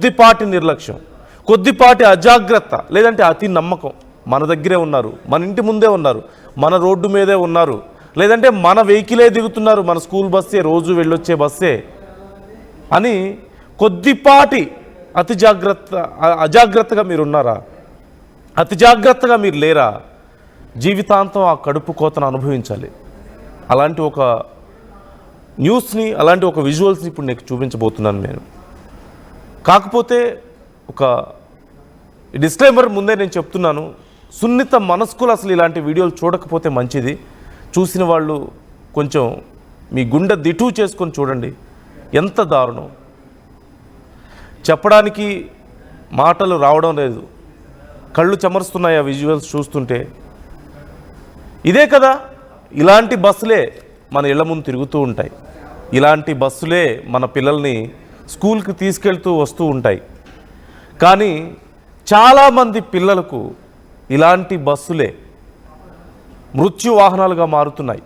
కొద్దిపాటి నిర్లక్ష్యం, కొద్దిపాటి అజాగ్రత్త, లేదంటే అతి నమ్మకం, మన దగ్గరే ఉన్నారు, మన ఇంటి ముందే ఉన్నారు, మన రోడ్డు మీదే ఉన్నారు, లేదంటే మన వెహికలే దిగుతున్నారు, మన స్కూల్ బస్సే, రోజు వెళ్ళొచ్చే బస్సే అని కొద్దిపాటి అజాగ్రత్తగా మీరు ఉన్నారా? అతి జాగ్రత్తగా మీరు లేరా? జీవితాంతం ఆ కడుపు కోతను అనుభవించాలి. అలాంటి ఒక న్యూస్ని, అలాంటి ఒక విజువల్స్ని ఇప్పుడు నీకు చూపించబోతున్నాను నేను. కాకపోతే ఒక డిస్క్లైమర్ ముందే నేను చెప్తున్నాను, సున్నిత మనస్కులు అసలు ఇలాంటి వీడియోలు చూడకపోతే మంచిది. చూసిన వాళ్ళు కొంచెం మీ గుండె దిటూ చేసుకొని చూడండి. ఎంత దారుణం, చెప్పడానికి మాటలు రావడం లేదు, కళ్ళు చెమరుస్తున్నాయి ఆ విజువల్స్ చూస్తుంటే. ఇదే కదా, ఇలాంటి బస్సులే మన ఇళ్ల ముందు తిరుగుతూ ఉంటాయి, ఇలాంటి బస్సులే మన పిల్లల్ని స్కూల్కి తీసుకెళ్తూ వస్తూ ఉంటాయి. కానీ చాలామంది పిల్లలకు ఇలాంటి బస్సులే మృత్యు వాహనాలుగా మారుతున్నాయి.